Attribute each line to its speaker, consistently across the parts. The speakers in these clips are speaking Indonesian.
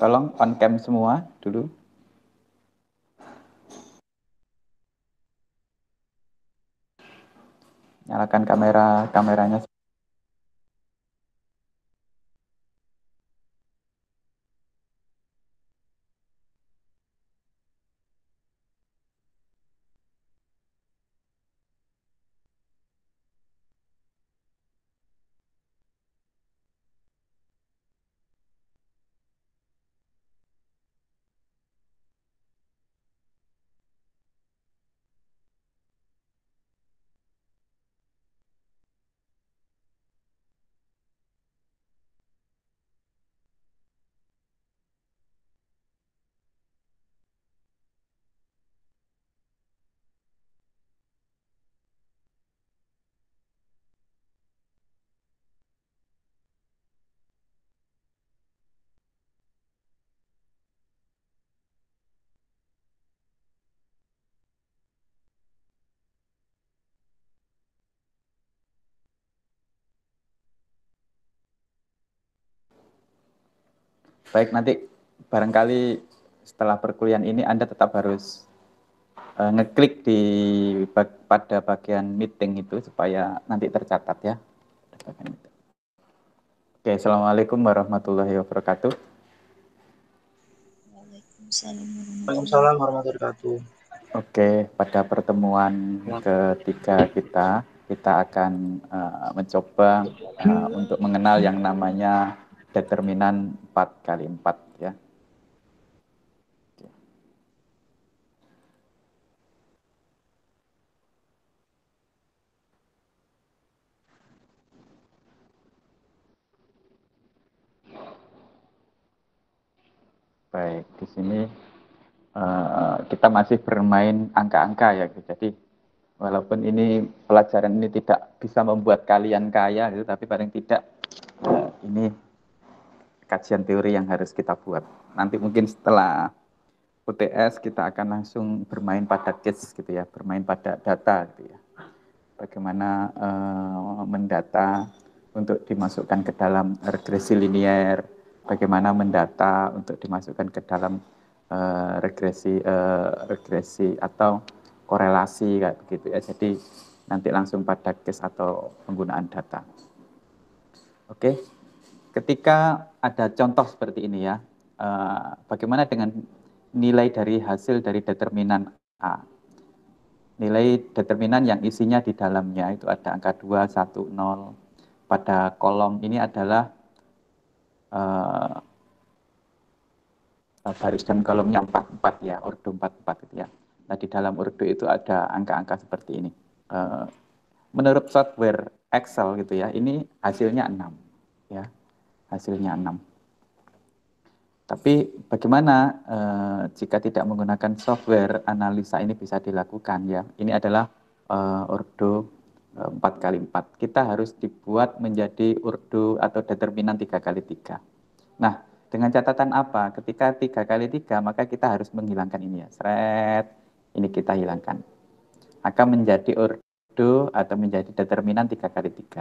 Speaker 1: Tolong on cam semua dulu. Nyalakan kameranya. Baik, nanti barangkali setelah perkuliahan ini Anda tetap harus ngeklik pada bagian meeting itu supaya nanti tercatat ya. Oke, Assalamualaikum warahmatullahi wabarakatuh.
Speaker 2: Waalaikumsalam warahmatullahi wabarakatuh.
Speaker 1: Oke, pada pertemuan ketiga kita akan mencoba untuk mengenal yang namanya determinan 4x4 ya. Baik, di sini kita masih bermain angka-angka ya. Jadi walaupun ini pelajaran ini tidak bisa membuat kalian kaya, gitu, tapi paling tidak ini kajian teori yang harus kita buat. Nanti mungkin setelah UTS kita akan langsung bermain pada case gitu ya, bermain pada data gitu ya. Bagaimana mendata untuk dimasukkan ke dalam regresi linier, bagaimana mendata untuk dimasukkan ke dalam regresi atau korelasi kayak begitu ya. Jadi nanti langsung pada case atau penggunaan data. Oke, ketika ada contoh seperti ini ya, bagaimana dengan nilai dari hasil dari determinan A? Nilai determinan yang isinya di dalamnya itu ada angka 2, 1, 0. Pada kolom ini adalah baris dan kolomnya 44 ya, ordo 44 gitu ya. Nah, di dalam ordo itu ada angka-angka seperti ini. Menurut software Excel gitu ya, ini hasilnya 6 ya. Hasilnya 6. Tapi bagaimana jika tidak menggunakan software analisa ini bisa dilakukan ya. Ini adalah ordo 4x4. Kita harus dibuat menjadi ordo atau determinan 3x3. Nah, dengan catatan apa? Ketika 3x3 maka kita harus menghilangkan ini ya. Seret, ini kita hilangkan. Maka menjadi ordo atau menjadi determinan 3x3.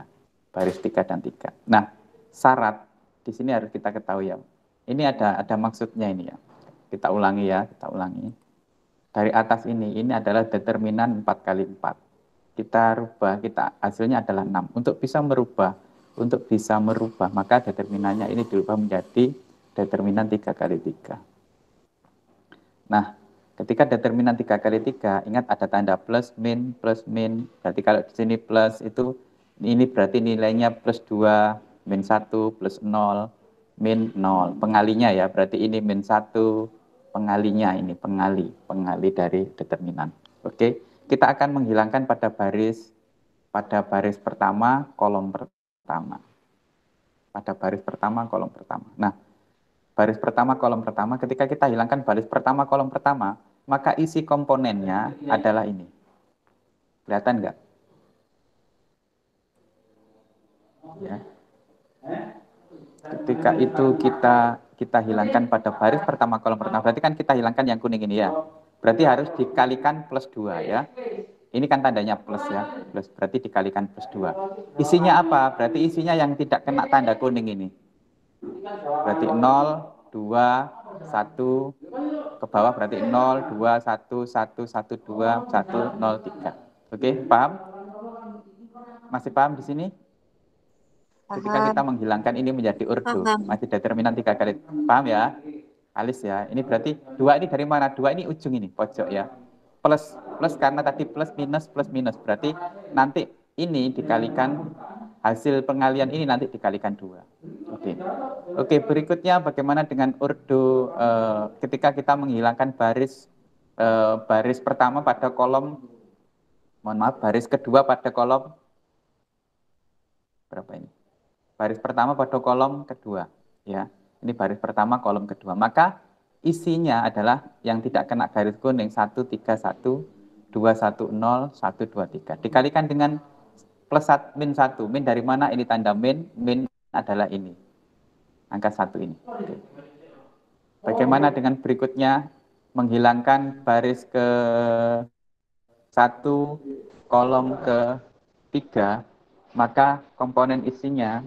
Speaker 1: Baris 3 dan 3. Nah, syarat di sini harus kita ketahui ya. Ini ada maksudnya ini ya. Kita ulangi ya, kita ulangi. Dari atas ini adalah determinan 4x4. Kita rubah, hasilnya adalah 6. Untuk bisa merubah, maka determinannya ini dirubah menjadi determinan 3x3. Nah, ketika determinan 3x3, ingat ada tanda plus, min. Berarti kalau di sini plus itu, ini berarti nilainya plus 2, min 1, plus 0, min 0. Pengalinya ya, berarti ini min 1, pengalinya ini, pengali dari determinan. Oke, kita akan menghilangkan pada baris pertama, kolom pertama. Pada baris pertama, kolom pertama. Nah, baris pertama, kolom pertama, ketika kita hilangkan baris pertama, kolom pertama, maka isi komponennya adalah ini. Kelihatan nggak? Ya. Ketika itu kita hilangkan pada baris pertama, kolom pertama, berarti kan kita hilangkan yang kuning ini ya. Berarti harus dikalikan plus 2 ya. Ini kan tandanya plus ya, plus berarti dikalikan plus 2. Isinya apa? Berarti isinya yang tidak kena tanda kuning ini. Berarti 0, 2, 1, ke bawah berarti 0, 2, 1, 1, 1, 2, 1, 0, 3. Oke, paham? Masih paham di sini? Ketika kita
Speaker 2: Paham.
Speaker 1: menghilangkan ini menjadi ordo,
Speaker 2: Paham.
Speaker 1: masih determinan 3 kali. Paham ya? Alis ya. Ini berarti 2 ini dari mana? 2 ini ujung ini, pojok ya. Plus karena tadi plus minus. Berarti nanti ini dikalikan hasil pengalian ini nanti dikalikan 2. Oke. Oke, berikutnya bagaimana dengan ordo ketika kita menghilangkan baris pertama pada kolom, mohon maaf, baris kedua pada kolom berapa ini? Baris pertama pada kolom kedua, ya. Ini baris pertama kolom kedua. Maka isinya adalah yang tidak kena garis kuning 1, 3, 1, 2, 1, 0, 1, 2, 3. Dikalikan dengan plus min 1. Min dari mana? Ini tanda min. Min adalah ini. Angka 1 ini. Oke. Bagaimana dengan berikutnya? Menghilangkan baris ke 1, kolom ke 3, maka komponen isinya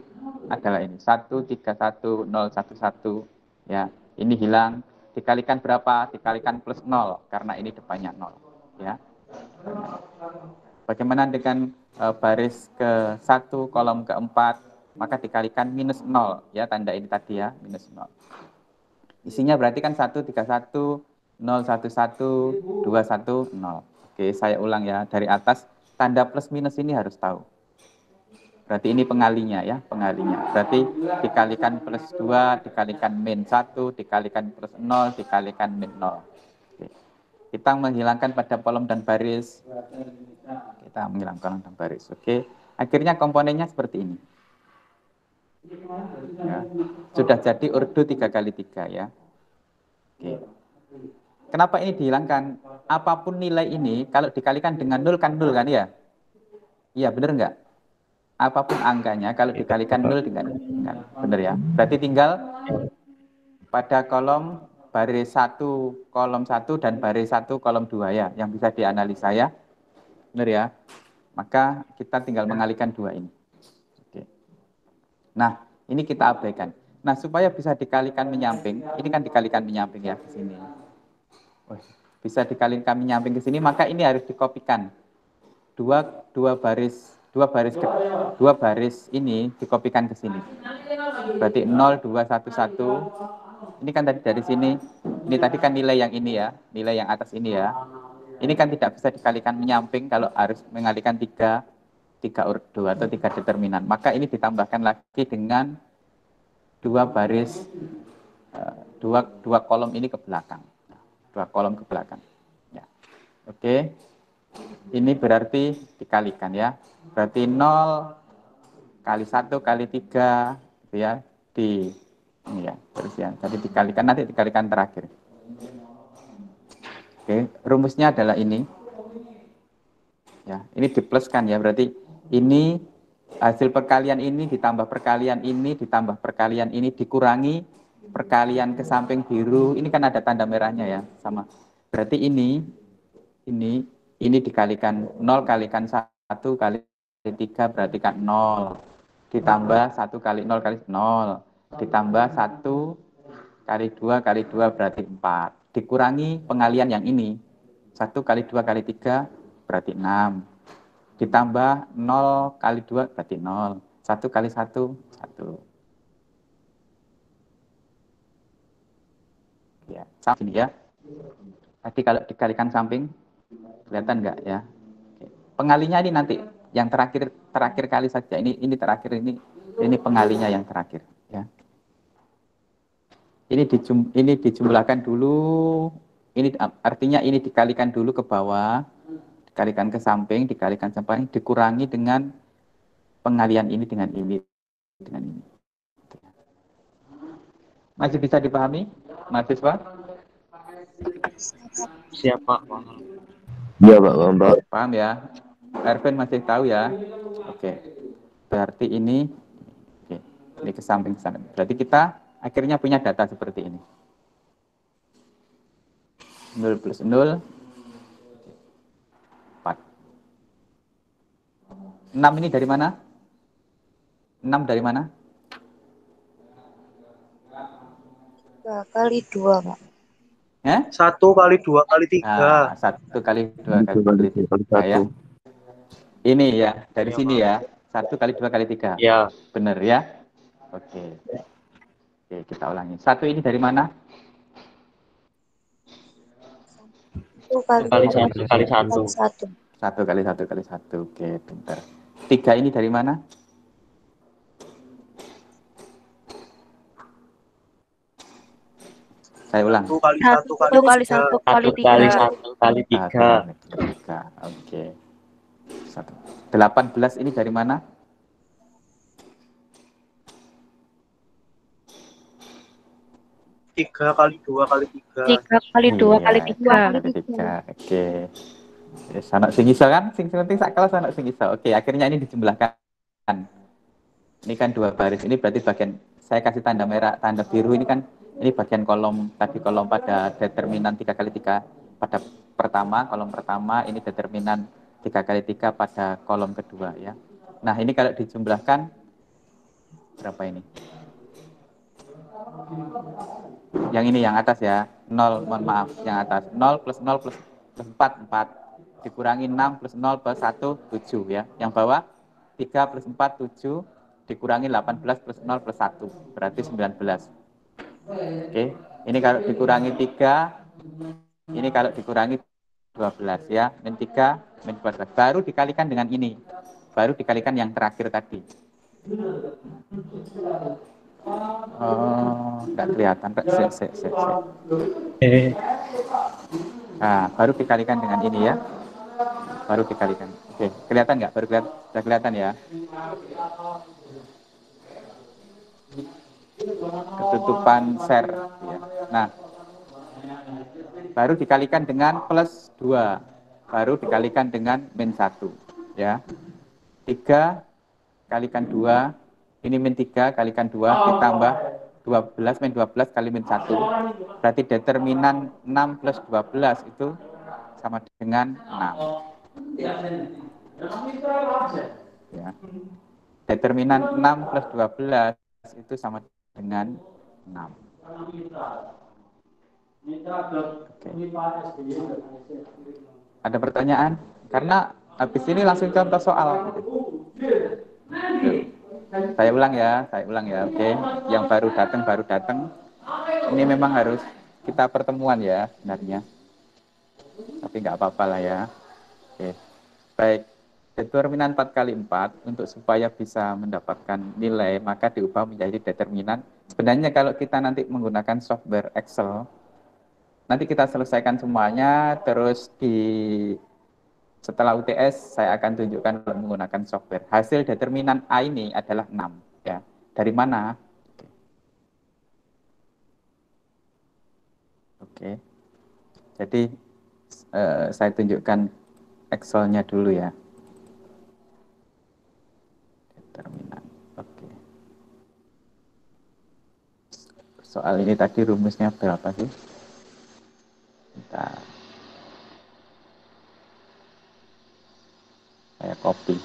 Speaker 1: adalah ini 1, 3, 1, 0, 1, 1, ya. Ini hilang, dikalikan berapa? Dikalikan plus 0 karena ini depannya 0, ya. Bagaimana dengan baris ke 1, kolom keempat, maka dikalikan minus 0, ya, tanda ini tadi ya, minus 0. Isinya berarti kan 1, 3, 1, 0, 1, 1, 2, 1, 0. Oke, saya ulang ya, dari atas tanda plus minus ini harus tahu. Berarti ini pengalinya ya, pengalinya. Berarti dikalikan plus 2, dikalikan min 1, dikalikan plus 0, dikalikan min 0. Oke. Kita menghilangkan pada kolom dan baris. Kita menghilangkan kolom dan baris. Oke. Akhirnya komponennya seperti ini. Ya. Sudah jadi ordo 3 kali 3 ya. Oke. Kenapa ini dihilangkan? Apapun nilai ini, kalau dikalikan dengan 0 kan 0 kan ya? Iya, benar enggak? Apapun angkanya, kalau dikalikan 0 dengan benar ya. Berarti tinggal pada kolom baris 1, kolom 1 dan baris 1, kolom 2 ya, yang bisa dianalisa ya. Benar ya? Maka kita tinggal mengalihkan 2 ini. Oke. Nah, ini kita abaikan. Nah, supaya bisa dikalikan menyamping, ini kan dikalikan menyamping ya ke sini. Bisa dikalikan menyamping ke sini, maka ini harus dikopikan. Dua baris ini dikopikan ke sini. Berarti 0, 2, 1, 1. Ini kan tadi dari sini. Ini tadi kan nilai yang ini ya, nilai yang atas ini ya. Ini kan tidak bisa dikalikan menyamping kalau harus mengalihkan tiga ordo atau 3 determinan. Maka ini ditambahkan lagi dengan dua kolom ini ke belakang. 2 kolom ke belakang. Ya. Oke. Ini berarti dikalikan ya. Berarti 0 kali 1 kali 3 gitu ya. Ini ya, terus ya. Jadi dikalikan, nanti dikalikan terakhir. Oke, rumusnya adalah ini. Ya, ini dipluskan ya. Berarti ini hasil perkalian ini ditambah perkalian ini ditambah perkalian ini dikurangi perkalian ke samping biru. Ini kan ada tanda merahnya ya, sama. Berarti ini dikalikan 0 kalikan 1 kali 3 berarti kan 0. Ditambah 1 kali 0 kali 0. Ditambah 1 kali 2 kali 2 berarti 4. Dikurangi pengalian yang ini. 1 kali 2 kali 3 berarti 6. Ditambah 0 kali 2 berarti 0. 1 kali 1, 1. Ya, sama sini ya. Tadi kalau dikalikan samping, kelihatan enggak ya? Pengalinya ini nanti yang terakhir kali saja. Ini terakhir ini pengalinya yang terakhir ya. Ini dijumlahkan dulu. Ini artinya ini dikalikan dulu ke bawah, dikalikan ke samping, dikalikan samping, dikurangi dengan pengalian ini dengan ini dengan ini. Masih bisa dipahami, mahasiswa?
Speaker 2: Siapa?
Speaker 3: Iya Pak, paham Pak.
Speaker 1: Paham ya? Ervin masih tahu ya? Oke. Berarti ini ke samping sana. Berarti kita akhirnya punya data seperti ini. 0 plus 0, 4. 6 ini dari mana? 6 dari mana?
Speaker 2: 3 kali 2, Pak.
Speaker 1: Ya?
Speaker 2: 1 kali 2 kali 3.
Speaker 1: 1 kali 2
Speaker 3: Itu kali
Speaker 1: kali
Speaker 3: 2 kali
Speaker 1: 3 ya.
Speaker 3: 1.
Speaker 1: Ini ya, dari
Speaker 2: Iya,
Speaker 1: sini
Speaker 2: Pak.
Speaker 1: ya. 1 kali 2 kali 3.
Speaker 2: Ya.
Speaker 1: Benar ya? Oke. Oke, kita ulangi. 1 ini dari mana?
Speaker 2: 1 kali
Speaker 3: 1
Speaker 2: 2
Speaker 3: kali
Speaker 2: kali
Speaker 3: 1.
Speaker 2: 1.
Speaker 1: 1 kali 1 kali 1. Oke, bentar. 3 ini dari mana? Saya ulang.
Speaker 2: 1 kali 1 kali
Speaker 4: 1 kali
Speaker 2: 3.
Speaker 4: 1 kali
Speaker 3: 1 kali
Speaker 4: 3.
Speaker 3: 1 kali
Speaker 1: 1
Speaker 3: 3.
Speaker 1: kali 3. Oke. 18 ini dari mana?
Speaker 2: 3 kali 2 kali 3.
Speaker 4: 3 kali 2 kali
Speaker 1: Iya,
Speaker 4: 3.
Speaker 1: kali 3. Oke. Yes, anak sing iso kan? Sing penting sak kelas anak sing iso. Oke, akhirnya ini dijumlahkan. Ini kan 2 baris. Ini berarti bagian saya kasih tanda merah, tanda biru ini kan ini bagian kolom tadi kolom pada determinan 3 kali 3 pada pertama, kolom pertama ini determinan 3 kali 3 pada kolom kedua ya. Nah, ini kalau dijumlahkan berapa ini? Yang ini yang atas ya, 0, mohon maaf, yang atas 0 plus 0 plus 4, 4. Dikurangi 6 plus 0 plus 1, 7 ya. Yang bawah 3 plus 4, 7. Dikurangi 18 plus 0 plus 1, berarti 19. Oke, ini kalau dikurangi 3, ini kalau dikurangi 12 ya. Min 3, min 12. Baru dikalikan dengan ini. Baru dikalikan yang terakhir tadi. Oh, nggak kelihatan. Sek. Nah, baru dikalikan dengan ini ya. Baru dikalikan. Oke, kelihatan nggak? Baru kelihatan, sudah kelihatan ya. Ketutupan share. Ya. Nah, baru dikalikan dengan plus 2. Baru dikalikan dengan min 1. Ya. 3 kalikan 2. Ini min 3 kalikan 2 ditambah 12 min 12 kali min 1. Berarti determinan 6 plus 12 itu sama dengan 6. Ya. Determinan 6 plus 12 itu sama dengan 6. Oke. Ada pertanyaan? Karena habis ini langsung contoh soal. Saya ulang ya, oke. Yang baru datang. Ini memang harus kita pertemuan ya sebenarnya. Tapi nggak apa-apa lah ya. Oke. Baik. Determinan 4 kali 4 untuk supaya bisa mendapatkan nilai maka diubah menjadi determinan. Sebenarnya kalau kita nanti menggunakan software Excel, nanti kita selesaikan semuanya terus setelah UTS saya akan tunjukkan menggunakan software. Hasil determinan A ini adalah 6 ya. Dari mana? Oke. Jadi saya tunjukkan Excel-nya dulu ya. Determinan. Oke. Soal ini tadi rumusnya berapa sih? Bentar. Saya copy.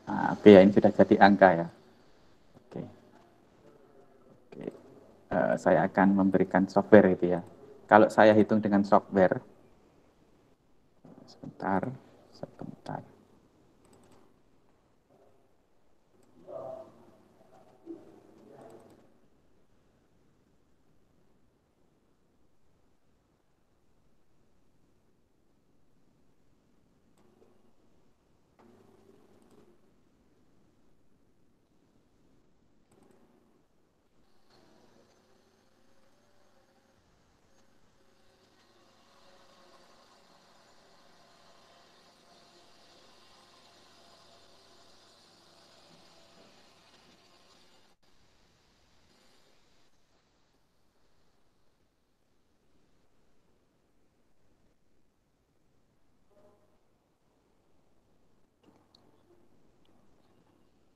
Speaker 1: Nah, oke ya, ini sudah jadi angka ya. Oke. Oke. Saya akan memberikan software itu ya. Kalau saya hitung dengan software, sebentar.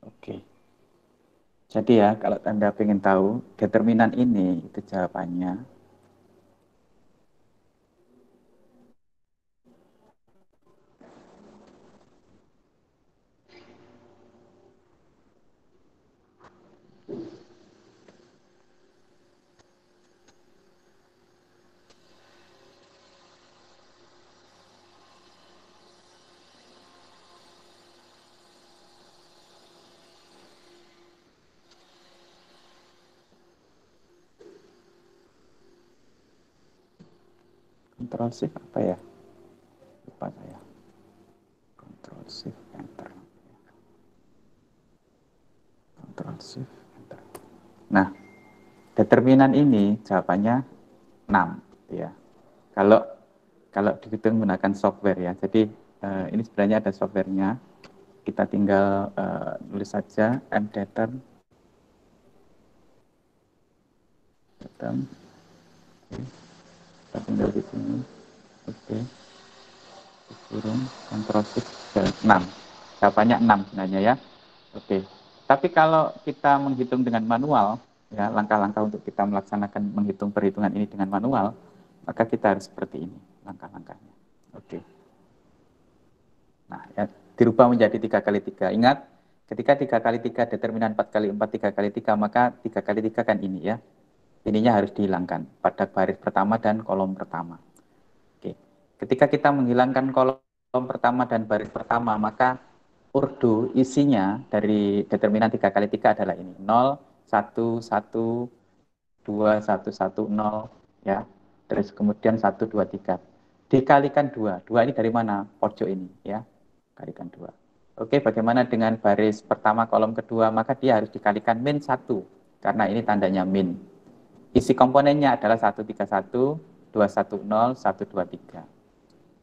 Speaker 1: Oke. Jadi ya, kalau Anda ingin tahu determinan ini, itu jawabannya. Ctrl Shift apa ya? Lupa saya. Ctrl Shift Enter. Ctrl Shift Enter. Nah, determinan ini jawabannya 6 ya. Kalau dihitung menggunakan software ya. Jadi ini sebenarnya ada softwarenya. Kita tinggal tulis saja mdeterm. Oke. Kita tinggal di sini. Oke. Kurung Ctrl Shift 6. Jawabannya 6 sebenarnya ya. Oke. Tapi kalau kita menghitung dengan manual, ya langkah-langkah untuk kita melaksanakan menghitung perhitungan ini dengan manual, maka kita harus seperti ini langkah-langkahnya. Oke. Nah, ya, dirubah menjadi 3 kali 3. Ingat, ketika 3 kali 3 determinan 4 kali 4, 3 kali 3, maka 3 kali 3 kan ini ya. Ininya harus dihilangkan pada baris pertama dan kolom pertama. Oke. Ketika kita menghilangkan kolom pertama dan baris pertama, maka urdu isinya dari determinan 3 kali 3 adalah ini. 0, 1, 1, 2, 1, 1, 0. Ya. Terus kemudian 1, 2, 3. Dikalikan 2. 2 ini dari mana? Pojok ini. Ya. Kalikan 2. Oke, bagaimana dengan baris pertama kolom kedua? Maka dia harus dikalikan min 1. Karena ini tandanya min. Isi komponennya adalah 131, 210, 123.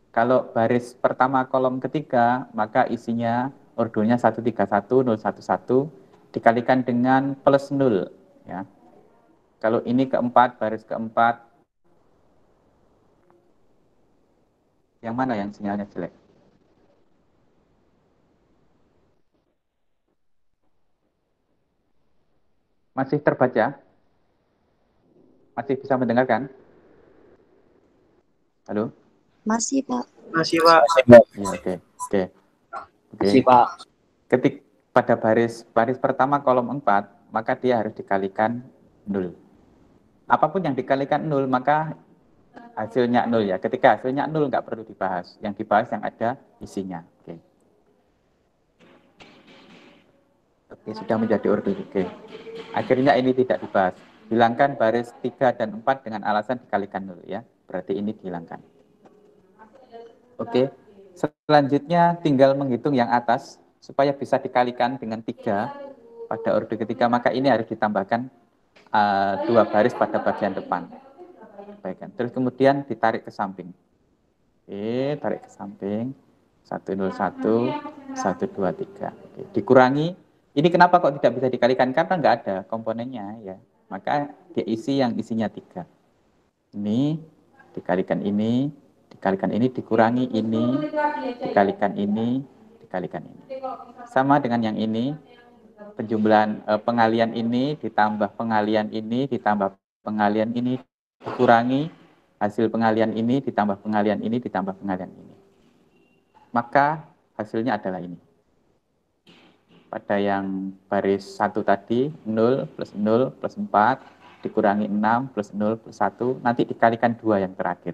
Speaker 1: Kalau baris pertama kolom ketiga, maka isinya ordonya 131, 011 dikalikan dengan plus 0. Ya. Kalau ini keempat, baris keempat, yang mana yang sinyalnya jelek? Masih terbaca? Masih bisa mendengarkan? Halo?
Speaker 2: Masih, Pak. Masih, Pak.
Speaker 1: Ya, oke. Oke.
Speaker 3: Masih, Pak.
Speaker 1: Ketik pada baris pertama kolom 4, maka dia harus dikalikan 0. Apapun yang dikalikan 0, maka hasilnya 0 ya. Ketika hasilnya 0 nggak perlu dibahas. Yang dibahas yang ada isinya. Oke. Oke, sudah menjadi ordo. Oke. Akhirnya ini tidak dibahas. Hilangkan baris 3 dan 4 dengan alasan dikalikan 0 ya. Berarti ini dihilangkan. Oke. Selanjutnya tinggal menghitung yang atas supaya bisa dikalikan dengan 3 pada ordo ketiga, maka ini harus ditambahkan 2 baris pada bagian depan. Baik, terus kemudian ditarik ke samping. Oke, tarik ke samping. 101, 123. Oke, dikurangi. Ini kenapa kok tidak bisa dikalikan? Karena nggak ada komponennya ya. Maka dia isi yang isinya 3. Ini dikalikan ini, dikurangi ini, dikalikan ini, dikalikan ini. Sama dengan yang ini, penjumlahan pengalian ini ditambah pengalian ini ditambah pengalian ini dikurangi hasil pengalian ini ditambah pengalian ini ditambah pengalian ini. Maka hasilnya adalah ini. Pada yang baris 1 tadi 0 plus 0 plus 4 dikurangi 6 plus 0 plus 1, nanti dikalikan 2 yang terakhir.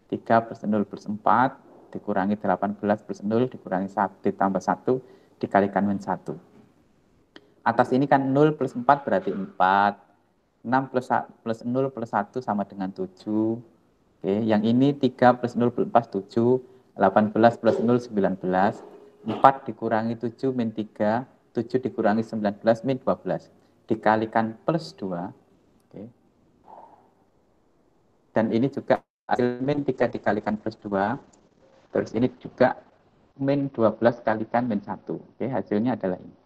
Speaker 1: 3 plus 0 plus 4 dikurangi 18 plus 0 dikurangi 1 ditambah 1 dikalikan min 1. Atas ini kan 0 plus 4 berarti 4. 6 plus 0 plus 1 sama dengan 7. Oke, yang ini 3 plus 0 plus 4, 7. 18 plus 0, 19. 4 dikurangi 7 min 3. 7 dikurangi 19 min 12. Dikalikan plus 2. Oke. Dan ini juga hasil min 3 dikalikan plus 2. Terus ini juga min 12 kalikan min 1. Oke, hasilnya adalah ini.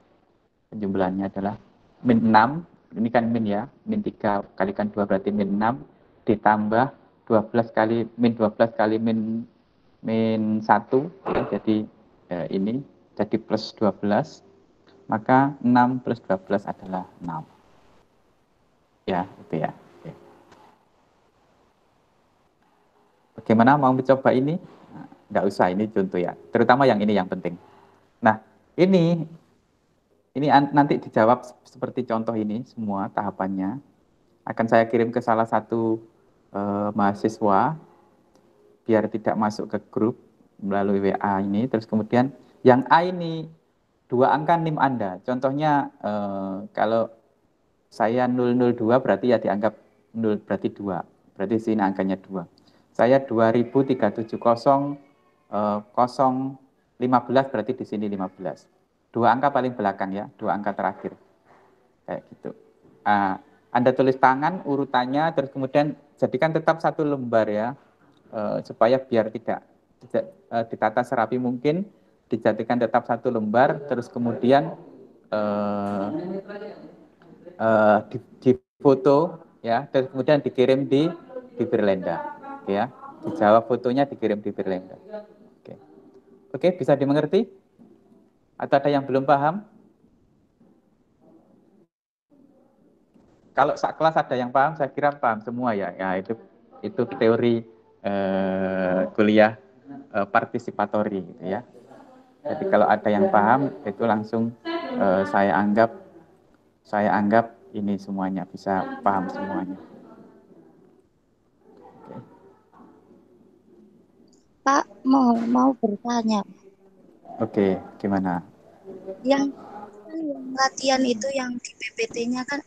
Speaker 1: Penjumlahannya adalah min 6, ini kan min ya, min 3 kalikan 2 berarti min 6, ditambah 12 kali min 12 kali min 1, ya, jadi ini jadi plus 12, maka 6 plus 12 adalah 6. Ya, itu ya. Oke. Bagaimana mau mencoba ini? Nah, nggak usah, ini contoh ya, terutama yang ini yang penting. Nah, ini nanti dijawab seperti contoh ini semua tahapannya. Akan saya kirim ke salah satu mahasiswa biar tidak masuk ke grup melalui WA ini. Terus kemudian yang A ini 2 angka NIM Anda. Contohnya kalau saya 002 berarti ya dianggap 0 berarti 2. Berarti sini angkanya 2. Saya 2370 015 berarti di sini 15. 2 angka paling belakang ya, 2 angka terakhir. Kayak gitu. Anda tulis tangan urutannya, terus kemudian jadikan tetap satu lembar ya, supaya biar tidak ditata serapi mungkin, dijadikan tetap satu lembar, terus kemudian difoto ya, terus kemudian dikirim di Berlenda ya, dijawab fotonya, dikirim di Berlenda. Oke, bisa dimengerti? Atau ada yang belum paham? Kalau sak kelas ada yang paham, saya kira paham semua ya. Ya itu teori kuliah partisipatori gitu ya. Jadi kalau ada yang paham itu langsung saya anggap ini semuanya bisa paham semuanya.
Speaker 2: Pak, mau bertanya.
Speaker 1: Oke, gimana?
Speaker 2: Yang latihan itu yang di PPT-nya kan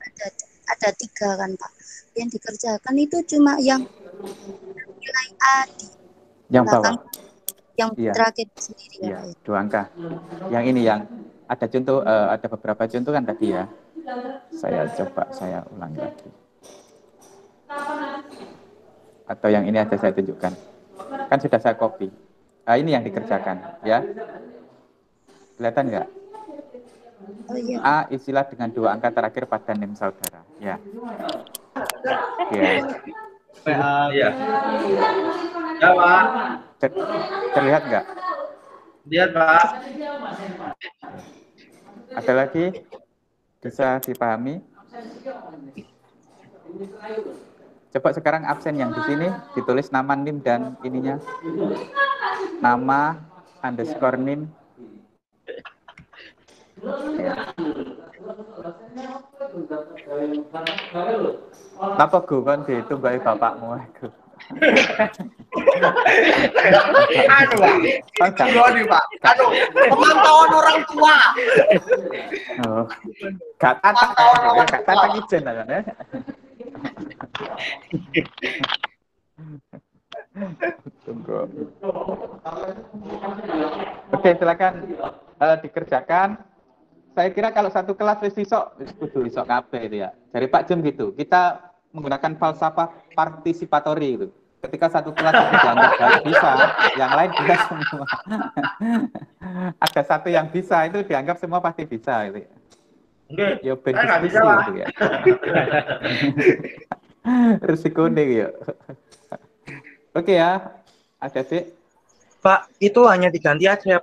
Speaker 2: ada 3 kan Pak. Yang dikerjakan itu cuma yang nilai A di
Speaker 1: yang
Speaker 2: belakang,
Speaker 1: bawah.
Speaker 2: yang
Speaker 1: Iya.
Speaker 2: terakhir sendiri ya
Speaker 1: Iya,
Speaker 2: Pak.
Speaker 1: 2 angka. Yang ini yang ada contoh, ada beberapa contoh kan tadi ya. Saya ulangi lagi. Atau yang ini aja saya tunjukkan. Kan sudah saya copy. Ini yang dikerjakan ya. Kelihatan nggak?
Speaker 2: Oh iya.
Speaker 1: A istilah dengan 2 angka terakhir pada NIM saudara. Ya. Ya.
Speaker 4: Ya. Ya, Pak.
Speaker 1: Terlihat nggak?
Speaker 4: Lihat, Pak.
Speaker 1: Ada lagi? Bisa dipahami? Coba sekarang absen yang di sini ditulis nama NIM dan ininya. Nama underscore NIM. Ya. Napa go kan ditunggai bapakmu aku.
Speaker 4: Pak. Pemantauan orang tua.
Speaker 1: Oh. Kata izin lah kan ya. Tunggu. Oke, silakan dikerjakan. Saya kira kalau satu kelas wis kudu iso kabeh itu ya. Dari Pak Jem gitu. Kita menggunakan falsafah partisipatori itu. Ketika satu kelas itu dianggap baik bisa, yang lain bisa semua. Ada satu yang bisa itu dianggap semua pasti bisa gitu ya. Ya ben diskusi gitu ya. Risiko nih ya. Oke ya. Ada sih.
Speaker 5: Pak, itu hanya diganti aja